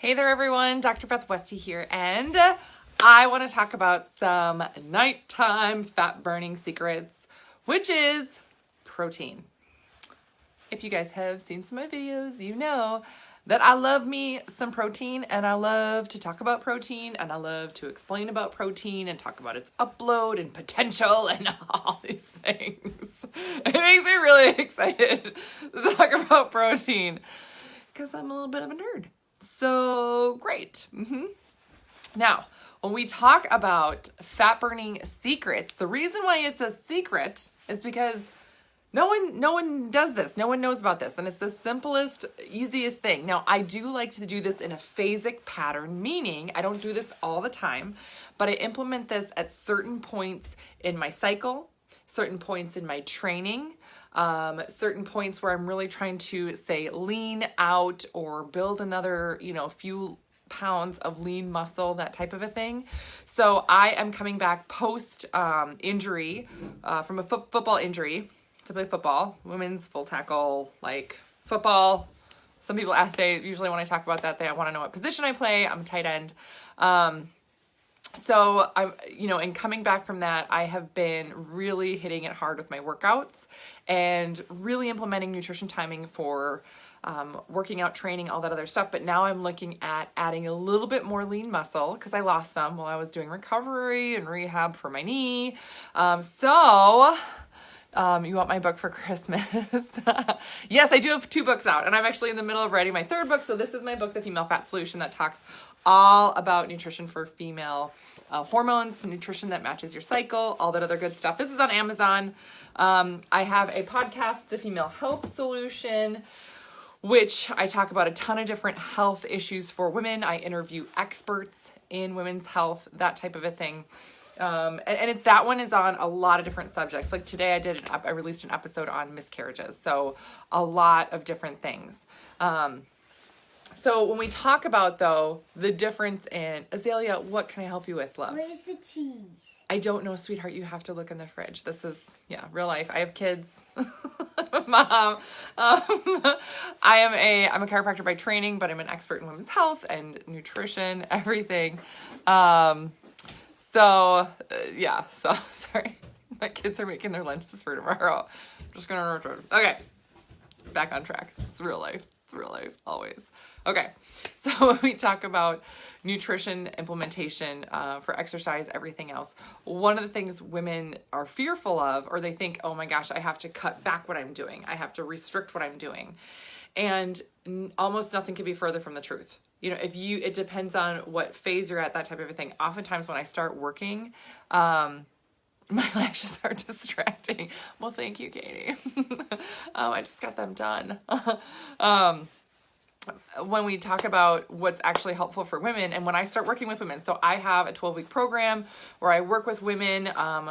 Hey there everyone, Dr. Beth Westy here, and I want to talk about some nighttime fat burning secrets, which is protein. If you guys have seen some of my videos, you know that I love me some protein, and I love to talk about protein, and I love to explain about protein and talk about its upload and potential and all these things. It makes me really excited to talk about protein because I'm a little bit of a nerd. So great. Now, when we talk about fat burning secrets, the reason why it's a secret is because no one does this. No one knows about this. And it's the simplest, easiest thing. Now, I do like to do this in a phasic pattern, meaning I don't do this all the time, but I implement this at certain points in my cycle, certain points in my training, certain points where I'm really trying to say lean out or build another, few pounds of lean muscle, that type of a thing. So I am coming back post injury from a football injury to play football, women's full tackle, like football. Some people ask, they usually when I talk about that, they want to know what position I play. I'm a tight end. So I'm, and coming back from that, I have been really hitting it hard with my workouts and really implementing nutrition timing for working out, training, all that other stuff. But now I'm looking at adding a little bit more lean muscle because I lost some while I was doing recovery and rehab for my knee. You want my book for Christmas? Yes, I do have 2 books out, and I'm actually in the middle of writing my 3rd book. So this is my book, The Female Fat Solution, that talks all about nutrition for female hormones, nutrition that matches your cycle, all that other good stuff. This is on Amazon. I have a podcast, The Female Health Solution, which I talk about a ton of different health issues for women. I interview experts in women's health, that type of a thing. That one is on a lot of different subjects. Like today I released an episode on miscarriages. So a lot of different things. So when we talk about, though, the difference in, Azalea, what can I help you with, love? Where's the cheese? I don't know, sweetheart. You have to look in the fridge. This is, real life. I have kids. Mom. I'm a chiropractor by training, but I'm an expert in women's health and nutrition, everything. So sorry. My kids are making their lunches for tomorrow. I'm just going to... Okay. Back on track. It's real life. It's real life. Always. Okay. So when we talk about nutrition implementation for exercise, everything else, one of the things women are fearful of, or they think, oh my gosh, I have to cut back what I'm doing. I have to restrict what I'm doing. And almost nothing could be further from the truth. It depends on what phase you're at, that type of a thing. Oftentimes when I start working, my lashes are distracting. Well, thank you, Katie. I just got them done. When we talk about what's actually helpful for women, and when I start working with women, so I have a 12-week program where I work with women,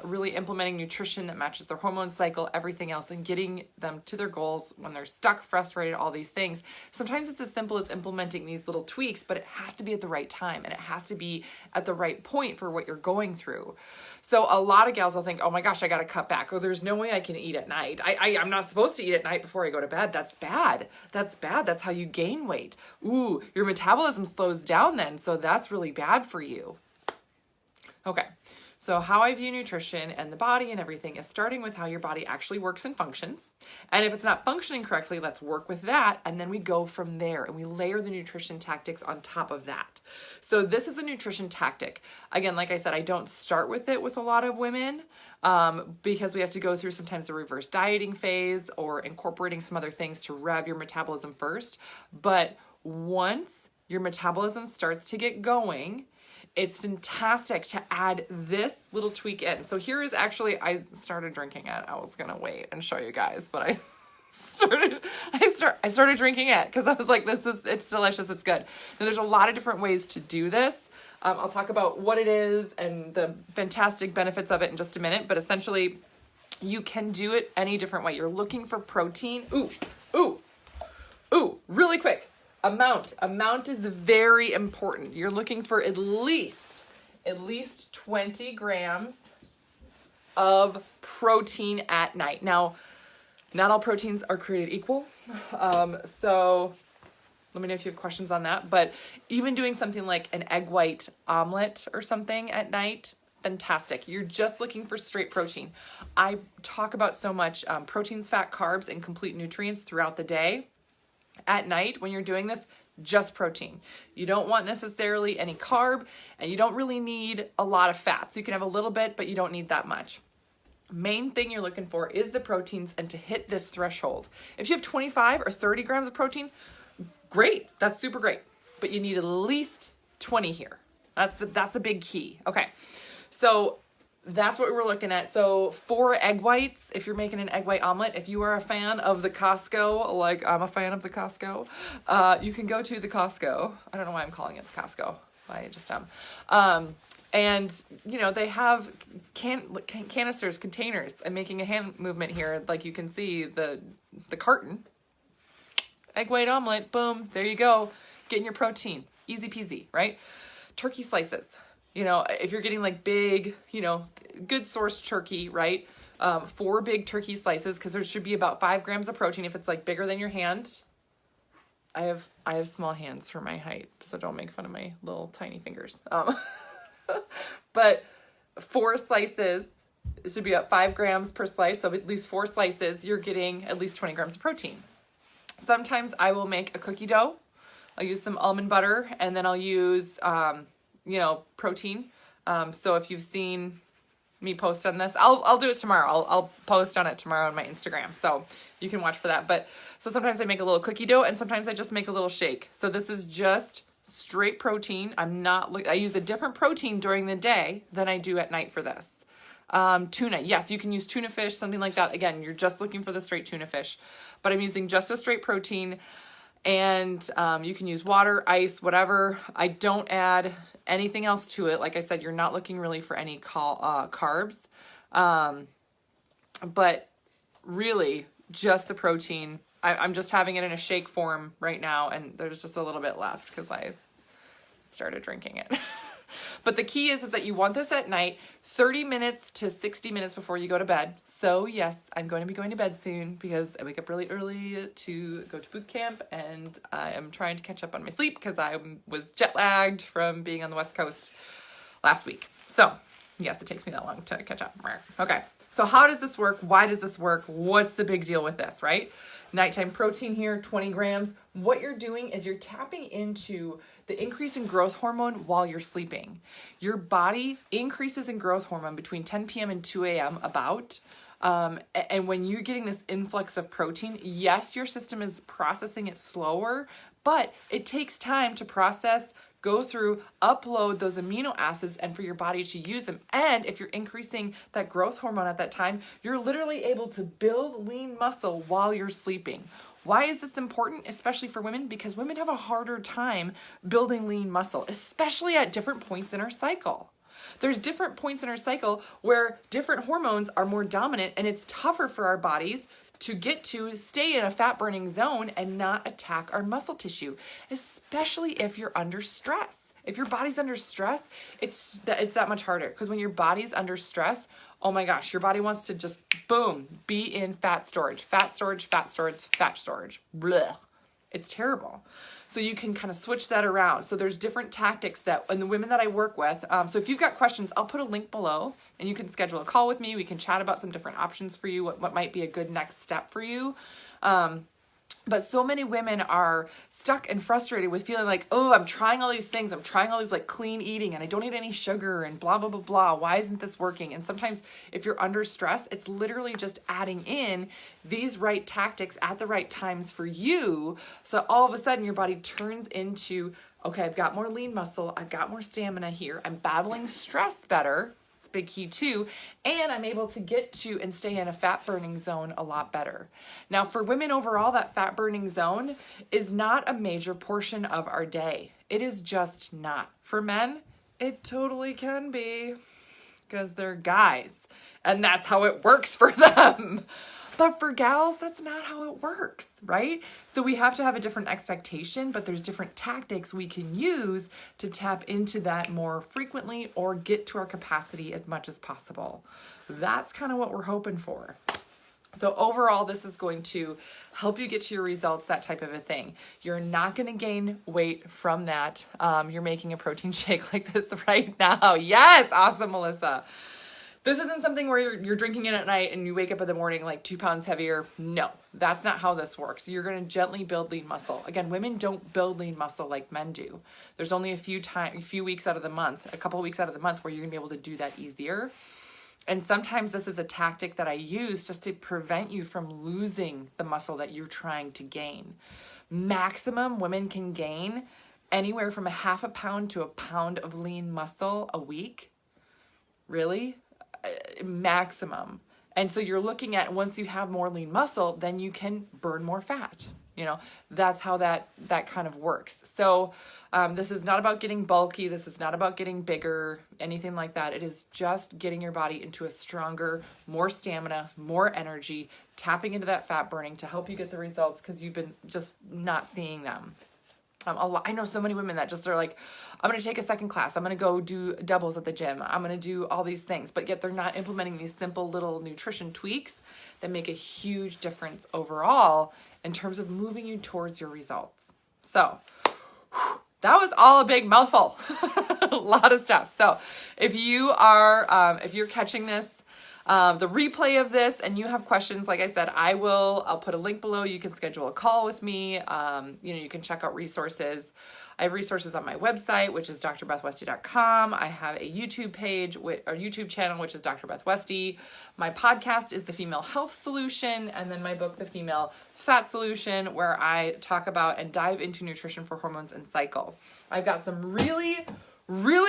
really implementing nutrition that matches their hormone cycle, everything else, and getting them to their goals when they're stuck, frustrated, all these things. Sometimes it's as simple as implementing these little tweaks, but it has to be at the right time, and it has to be at the right point for what you're going through. So a lot of gals will think, oh my gosh, I got to cut back. Oh, there's no way I can eat at night. I'm not supposed to eat at night before I go to bed. That's bad. That's bad. That's how you gain weight. Ooh, your metabolism slows down then. So that's really bad for you. Okay. So how I view nutrition and the body and everything is starting with how your body actually works and functions. And if it's not functioning correctly, let's work with that. And then we go from there and we layer the nutrition tactics on top of that. So this is a nutrition tactic. Again, like I said, I don't start with it with a lot of women because we have to go through sometimes a reverse dieting phase or incorporating some other things to rev your metabolism first. But once your metabolism starts to get going, it's fantastic to add this little tweak in. So here is actually, I started drinking it. I was going to wait and show you guys, but I started drinking it because I was like, it's delicious. It's good. Now there's a lot of different ways to do this. I'll talk about what it is and the fantastic benefits of it in just a minute, but essentially you can do it any different way. You're looking for protein. Ooh, really quick. Amount is very important. You're looking for at least 20 grams of protein at night. Now, not all proteins are created equal. So Let me know if you have questions on that. But even doing something like an egg white omelet or something at night, fantastic. You're just looking for straight protein. I talk about so much proteins, fat, carbs, and complete nutrients throughout the day. At night, when you're doing this, just protein. You don't want necessarily any carb, and you don't really need a lot of fats. You can have a little bit, but you don't need that much. Main thing you're looking for is the proteins and to hit this threshold. If you have 25 or 30 grams of protein, great. That's super great. But you need at least 20 here. That's the big key. Okay. So that's what we're looking at. So 4 egg whites, if you're making an egg white omelet, if you are a fan of the Costco, like I'm a fan of the Costco, you can go to the Costco. I don't know why I'm calling it the Costco. I just am. And, you know, they have canisters, containers. I'm making a hand movement here. Like you can see the carton. Egg white omelet, boom, there you go. Getting your protein. Easy peasy, right? Turkey slices. You know, if you're getting like big, you know, good sourced turkey, right? 4 big turkey slices, because there should be about 5 grams of protein if it's like bigger than your hand. I have small hands for my height, so don't make fun of my little tiny fingers. But 4 slices, it should be about 5 grams per slice. So at least 4 slices, you're getting at least 20 grams of protein. Sometimes I will make a cookie dough. I'll use some almond butter, and then I'll use, you know, protein. So if you've seen me post on this, I'll do it tomorrow. I'll post on it tomorrow on my Instagram. So you can watch for that. But so sometimes I make a little cookie dough, and sometimes I just make a little shake. So this is just straight protein. I use a different protein during the day than I do at night for this. Tuna. Yes, you can use tuna fish, something like that. Again, you're just looking for the straight tuna fish, but I'm using just a straight protein, and you can use water, ice, whatever. I don't add anything else to it. Like I said, you're not looking really for any carbs, but really just the protein. I'm just having it in a shake form right now, and there's just a little bit left because I started drinking it. But the key is that you want this at night, 30 minutes to 60 minutes before you go to bed. So yes, I'm going to be going to bed soon because I wake up really early to go to boot camp, and I am trying to catch up on my sleep because I was jet lagged from being on the West Coast last week. So yes, it takes me that long to catch up. Okay. So how does this work? Why does this work? What's the big deal with this, right? Nighttime protein here, 20 grams. What you're doing is you're tapping into the increase in growth hormone while you're sleeping. Your body increases in growth hormone between 10 p.m. and 2 a.m. about. And when you're getting this influx of protein, yes, your system is processing it slower, but it takes time to process, go through, upload those amino acids, and for your body to use them. And if you're increasing that growth hormone at that time, you're literally able to build lean muscle while you're sleeping. Why is this important, especially for women? Because women have a harder time building lean muscle, especially at different points in our cycle. There's different points in our cycle where different hormones are more dominant, and it's tougher for our bodies to get to stay in a fat burning zone and not attack our muscle tissue, especially if you're under stress. If your body's under stress, it's that much harder, because when your body's under stress, oh my gosh, your body wants to just, boom, be in fat storage, fat storage, fat storage, fat storage. Blech. It's terrible. So you can kind of switch that around. So there's different tactics and the women that I work with. So if you've got questions, I'll put a link below, and you can schedule a call with me. We can chat about some different options for you, what might be a good next step for you. But so many women are stuck and frustrated with feeling like, oh, I'm trying all these things. I'm trying all these like clean eating, and I don't eat any sugar and blah, blah, blah, blah. Why isn't this working? And sometimes if you're under stress, it's literally just adding in these right tactics at the right times for you. So all of a sudden your body turns into, okay, I've got more lean muscle. I've got more stamina here. I'm battling stress better. Big key too, and I'm able to get to and stay in a fat burning zone a lot better. Now for women overall, that fat burning zone is not a major portion of our day. It is just not. For men, it totally can be, because they're guys and that's how it works for them. But for gals, that's not how it works, right? So we have to have a different expectation, but there's different tactics we can use to tap into that more frequently or get to our capacity as much as possible. That's kind of what we're hoping for. So overall, this is going to help you get to your results, that type of a thing. You're not going to gain weight from that. You're making a protein shake like this right now. Yes, awesome, Melissa. This isn't something where you're drinking it at night and you wake up in the morning like 2 pounds heavier. No, that's not how this works. You're going to gently build lean muscle. Again, women don't build lean muscle like men do. There's only a few weeks out of the month, a couple of weeks out of the month where you're going to be able to do that easier. And sometimes this is a tactic that I use just to prevent you from losing the muscle that you're trying to gain. Maximum women can gain anywhere from a half a pound to a pound of lean muscle a week. Really? Maximum. And so you're looking at, once you have more lean muscle, then you can burn more fat. You know, that's how that kind of works. So this is not about getting bulky. This is not about getting bigger, anything like that. It is just getting your body into a stronger, more stamina, more energy, tapping into that fat burning to help you get the results because you've been just not seeing them. I know so many women that just are like, I'm going to take a second class. I'm going to go do doubles at the gym. I'm going to do all these things, but yet they're not implementing these simple little nutrition tweaks that make a huge difference overall in terms of moving you towards your results. So that was all a big mouthful, a lot of stuff. So if you are, if you're catching this, the replay of this and you have questions, like I said, I'll put a link below. You can schedule a call with me. You can check out resources. I have resources on my website, which is drbethwesty.com. I have a YouTube page, or YouTube channel, which is Dr. Beth Westy. My podcast is The Female Health Solution, and then my book, The Female Fat Solution, where I talk about and dive into nutrition for hormones and cycle. I've got some really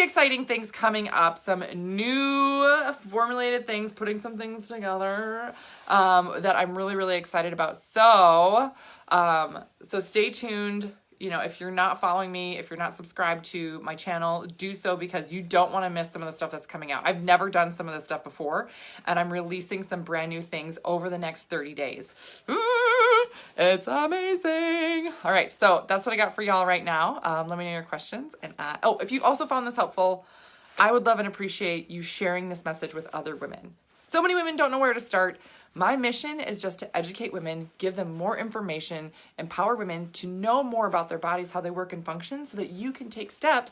exciting things coming up, some new formulated things, putting some things together that I'm really excited about. So stay tuned. You know, if you're not following me, if you're not subscribed to my channel, do so because you don't want to miss some of the stuff that's coming out. I've never done some of this stuff before, and I'm releasing some brand new things over the next 30 days. Ooh, it's amazing. All right, so that's what I got for y'all right now. Let me know your questions. And if you also found this helpful, I would love and appreciate you sharing this message with other women. So many women don't know where to start. My mission is just to educate women, give them more information, empower women to know more about their bodies, how they work and function, so that you can take steps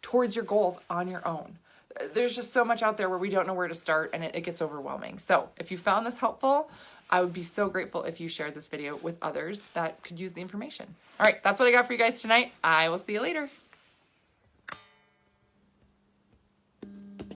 towards your goals on your own. There's just so much out there where we don't know where to start, and it gets overwhelming. So if you found this helpful, I would be so grateful if you shared this video with others that could use the information. All right, that's what I got for you guys tonight. I will see you later.